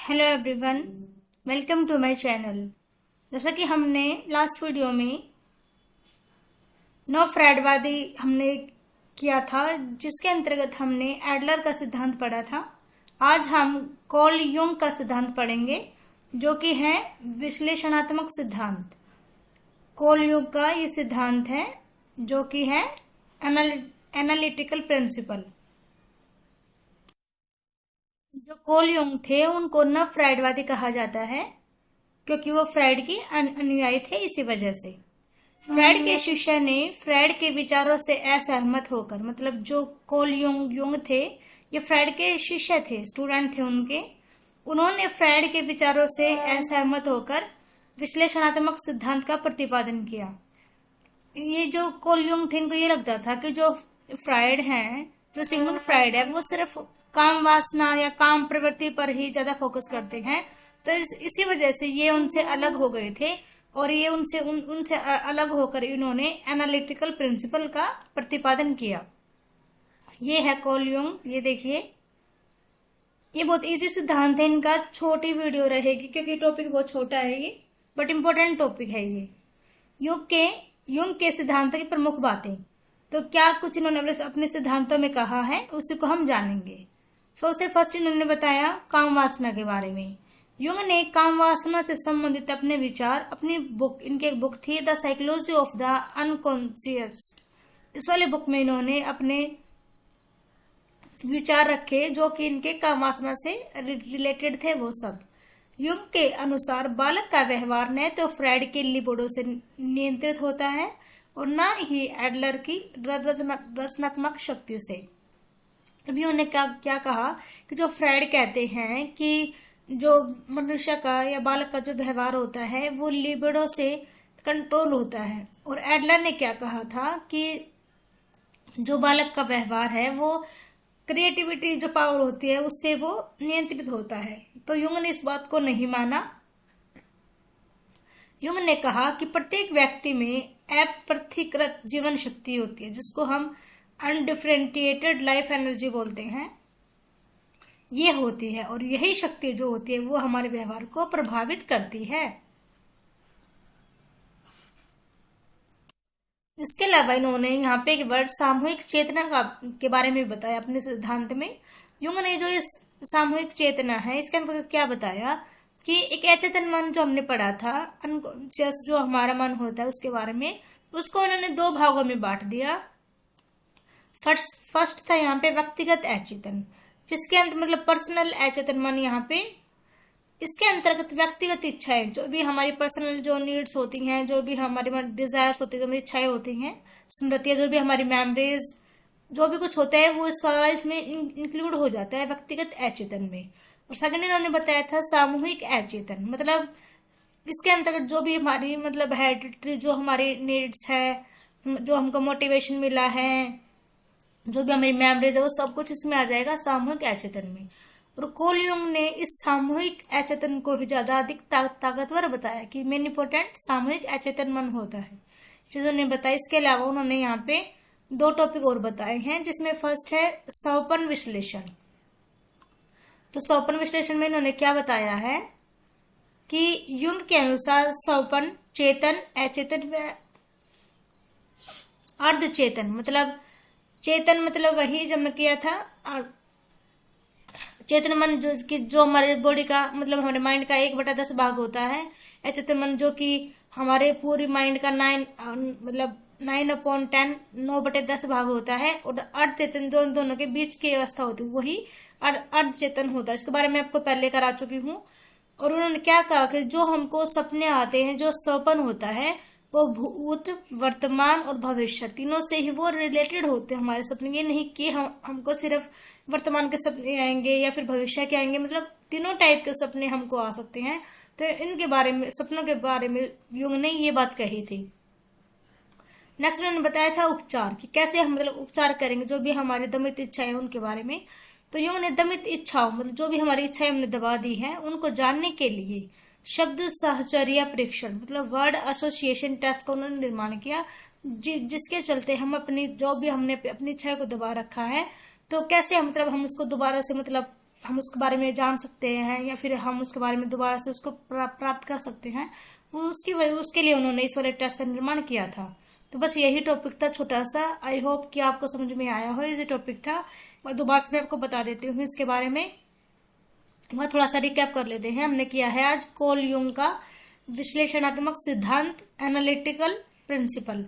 Hello everyone, welcome to my channel. जैसा कि हमने लास्ट वीडियो में नौ फ्रायडवादी हमने किया था, जिसके अंतर्गत हमने एडलर का सिद्धांत पढ़ा था। आज हम कार्ल युंग का सिद्धांत पढ़ेंगे, जो कि है विश्लेषणात्मक सिद्धांत। कार्ल युंग का ये सिद्धांत है, जो कि है एनालिटिकल प्रिंसिपल। जो कार्ल युंग थे उनको नव फ्रायडवादी कहा जाता है, क्योंकि वो फ्रायड की अनुयायी थे। इसी वजह से फ्रायड के शिष्य ने फ्रायड के विचारों से असहमत होकर, मतलब जो कार्ल युंग थे ये फ्रायड के शिष्य थे, स्टूडेंट थे उनके। उन्होंने फ्रायड के विचारों से असहमत होकर विश्लेषणात्मक सिद्धांत का प्रतिपादन किया। ये जो कार्ल युंग थे, इनको ये लगता था कि जो फ्रायड हैं, जो सिगमुंड फ्रायड है, वो सिर्फ काम वासना या काम प्रवृत्ति पर ही ज्यादा फोकस करते हैं। तो इसी वजह से ये उनसे अलग हो गए थे, और ये उनसे अलग होकर इन्होंने एनालिटिकल प्रिंसिपल का प्रतिपादन किया। ये है कार्ल युंग। ये देखिए, ये बहुत इजी सिद्धांत है। इनका छोटी वीडियो रहेगी क्योंकि टॉपिक बहुत छोटा है ये, बट इम्पोर्टेंट टॉपिक है ये। युंग के सिद्धांतों की प्रमुख बातें, तो क्या कुछ इन्होंने अपने सिद्धांतों में कहा है, उसी को हम जानेंगे। सबसे फर्स्ट इन्होंने बताया काम वासना के बारे में। युंग ने काम वासना से संबंधित अपने विचार अपनी बुक, इनकी एक बुक थी the psychology of the unconscious, इस वाले बुक में इन्होंने अपने विचार रखे जो कि इनके काम वासना से रिलेटेड थे, वो सब। युंग के अनुसार बालक का व्यवहार न तो फ्रायड के लिबिडो से नियंत्रित होता है और न ही एडलर की रचनात्मक शक्ति से। अभी उन्होंने क्या कहा कि जो फ्रायड कहते हैं कि जो मनुष्य का या बालक का जो व्यवहार होता है वो लिबिडो से कंट्रोल होता है, और एडलर ने क्या कहा था कि जो बालक का व्यवहार है वो क्रिएटिविटी जो पावर होती है उससे वो नियंत्रित होता है। तो युंग ने इस बात को नहीं माना। युंग ने कहा कि प्रत्येक व्यक्ति में अप्रथिकृत जीवन शक्ति होती है, जिसको हम अनडिफरेंशिएटेड लाइफ एनर्जी बोलते हैं, ये होती है, और यही शक्ति जो होती है वो हमारे व्यवहार को प्रभावित करती है। इसके अलावा इन्होंने यहाँ पे एक वर्ड सामूहिक चेतना के बारे में बताया अपने सिद्धांत में। युंग ने जो इस सामूहिक चेतना है, इसके अंदर क्या बताया कि एक अचेतन मन जो हमने पढ़ा था, अनकॉन्शियस जो हमारा मन होता है उसके बारे में, उसको इन्होंने दो भागों में बांट दिया। फर्स्ट था यहाँ पे व्यक्तिगत अचेतन, जिसके अंत मतलब पर्सनल अचेतन मन। यहाँ पे इसके अंतर्गत व्यक्तिगत इच्छाएं, जो भी हमारी पर्सनल जो नीड्स होती हैं, जो भी हमारी डिजायर्स होती है, जो हमारी इच्छाएं होती हैं, स्मृतियां, जो भी हमारी मेमोरीज, जो भी कुछ होता है वो सारा इसमें इंक्लूड हो जाता है व्यक्तिगत अचेतन में। और सेकंड इन्होंने बताया था सामूहिक अचेतन, मतलब इसके अंतर्गत जो भी हमारी मतलब हेरिडिटरी जो हमारी नीड्स है, जो हमको मोटिवेशन मिला है, जो भी हमारी मेमोरीज है, वो सब कुछ इसमें आ जाएगा सामूहिक अचेतन में। और कार्ल युंग ने इस सामूहिक अचेतन को ही ज्यादा अधिक ताकतवर बताया कि मेन इंपोर्टेंट सामूहिक अचेतन मन होता है, चीजों ने बताया। इसके अलावा उन्होंने यहाँ पे दो टॉपिक और बताए हैं, जिसमें फर्स्ट है स्वप्न विश्लेषण। तो स्वप्न विश्लेषण में इन्होंने क्या बताया है कि युंग के अनुसार स्वप्न चेतन, अचेतन व अर्धचेतन, मतलब चेतन मतलब वही जब मैं किया था, और चेतन मन जो हमारे बॉडी का मतलब हमारे माइंड का 1/10 भाग होता है। अचेतन मन जो कि हमारे पूरी माइंड का 9/10 9/10 भाग होता है, और अर्धचेतन जो इन दोनों के बीच की अवस्था होती है वही अर्धचेतन होता है। इसके बारे में आपको पहले करा चुकी हूँ। और उन्होंने क्या कहा कि जो हमको सपने आते हैं, जो स्वप्न होता है, वो भूत, वर्तमान और भविष्य तीनों से ही वो रिलेटेड होते हैं हमारे सपने। ये नहीं कि हमको सिर्फ वर्तमान के सपने आएंगे या फिर भविष्य के आएंगे, मतलब तीनों टाइप के सपने हमको आ सकते हैं। तो इनके बारे में, सपनों के बारे में युंग ने ये बात कही थी। नेक्स्ट उन्होंने बताया था उपचार, कि कैसे हम मतलब उपचार करेंगे जो भी हमारी दमित इच्छाएं हैं उनके बारे में। तो युंग ने दमित इच्छाओं, मतलब जो भी हमारी इच्छाएं हमने दबा दी है, उनको जानने के लिए शब्द साहचर्य परीक्षण, मतलब वर्ड एसोसिएशन टेस्ट का उन्होंने निर्माण किया, जिसके चलते हम अपनी जो भी हमने अपनी इच्छा को दबा रखा है, तो कैसे हम मतलब हम उसको दोबारा से मतलब हम उसके बारे में जान सकते हैं या फिर हम उसके बारे में दोबारा से उसको प्राप्त कर सकते हैं, उसके लिए उन्होंने इस वाले टेस्ट का निर्माण किया था। तो बस यही टॉपिक था छोटा सा। आई होप कि आपको समझ में आया हो। ये टॉपिक था, मैं दोबारा से आपको बता देती हूँ इसके बारे में। वह थोड़ा सा रिकैप कर लेते हैं। हमने किया है आज कार्ल युंग का विश्लेषणात्मक सिद्धांत, एनालिटिकल प्रिंसिपल।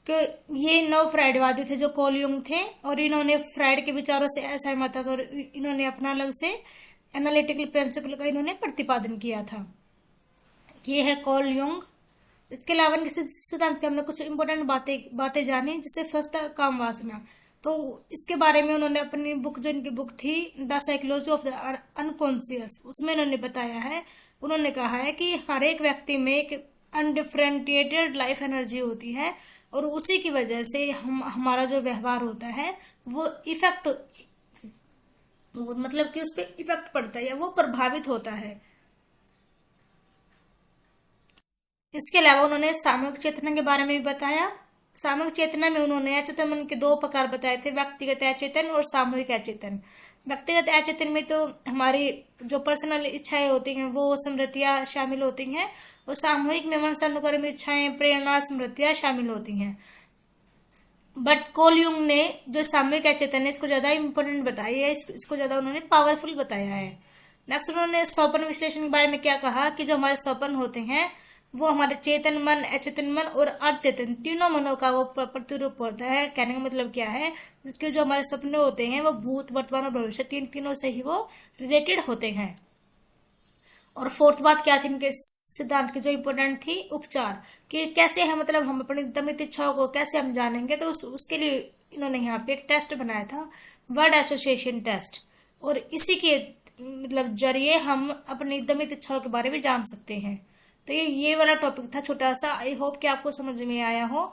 ये नव फ्राइडवादी थे जो कार्ल युंग थे, और इन्होंने फ्राइड के विचारों से असहमत होकर इन्होंने अपना अलग से एनालिटिकल प्रिंसिपल का इन्होंने प्रतिपादन किया था। ये है कार्ल युंग। इसके अलावा इनके सिद्धांत के हमने कुछ इंपॉर्टेंट बातें जानी, जैसे फर्स्ट था काम वासना। तो इसके बारे में उन्होंने अपनी बुक, जो इनकी बुक थी the psychology of the unconscious, उसमें उन्होंने बताया है, उन्होंने कहा है कि हर एक व्यक्ति में एक अनडिफरेंटिएटेड लाइफ एनर्जी होती है, और उसी की वजह से हमारा जो व्यवहार होता है वो इफेक्ट, मतलब कि उस पर इफेक्ट पड़ता है या वो प्रभावित होता है। इसके अलावा उन्होंने सामूहिक चेतना के बारे में भी बताया। सामूहिक चेतना में उन्होंने अचेतन मन के 2 प्रकार बताए थे, व्यक्तिगत अचेतन और सामूहिक अचेतन। व्यक्तिगत अचेतन में तो हमारी जो पर्सनल इच्छाएं होती हैं वो स्मृतियां शामिल होती हैं, और सामूहिक में मनसानुकर्मी इच्छाएं, प्रेरणा, स्मृतियां शामिल होती हैं। बट कार्ल युंग ने जो सामूहिक अचेतन है इसको ज्यादा इंपॉर्टेंट बताई है, इसको ज्यादा उन्होंने पावरफुल बताया है। नेक्स्ट उन्होंने स्वप्न विश्लेषण के बारे में क्या कहा कि जो हमारे स्वप्न होते हैं वो हमारे चेतन मन, अचेतन मन और अचेतन तीनों मनों का वो प्रतिरूप होता है। कहने का मतलब क्या है कि जो हमारे सपने होते हैं वो भूत, वर्तमान और भविष्य तीनों से ही वो रिलेटेड होते हैं। और फोर्थ बात क्या थी इनके सिद्धांत की जो इम्पोर्टेंट थी, उपचार, कि कैसे हम मतलब हम अपनी दमित इच्छाओं को कैसे हम जानेंगे। तो उसके लिए इन्होंने यहाँ पे एक टेस्ट बनाया था, वर्ड एसोसिएशन टेस्ट, और इसी के मतलब जरिए हम अपनी दमित इच्छाओं के बारे में जान सकते हैं। तो ये वाला टॉपिक था छोटा सा। आई होप कि आपको समझ में आया हो।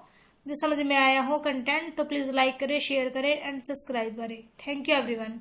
जो समझ में आया हो कंटेंट तो प्लीज लाइक करें, शेयर करें एंड सब्सक्राइब करें। Thank you everyone.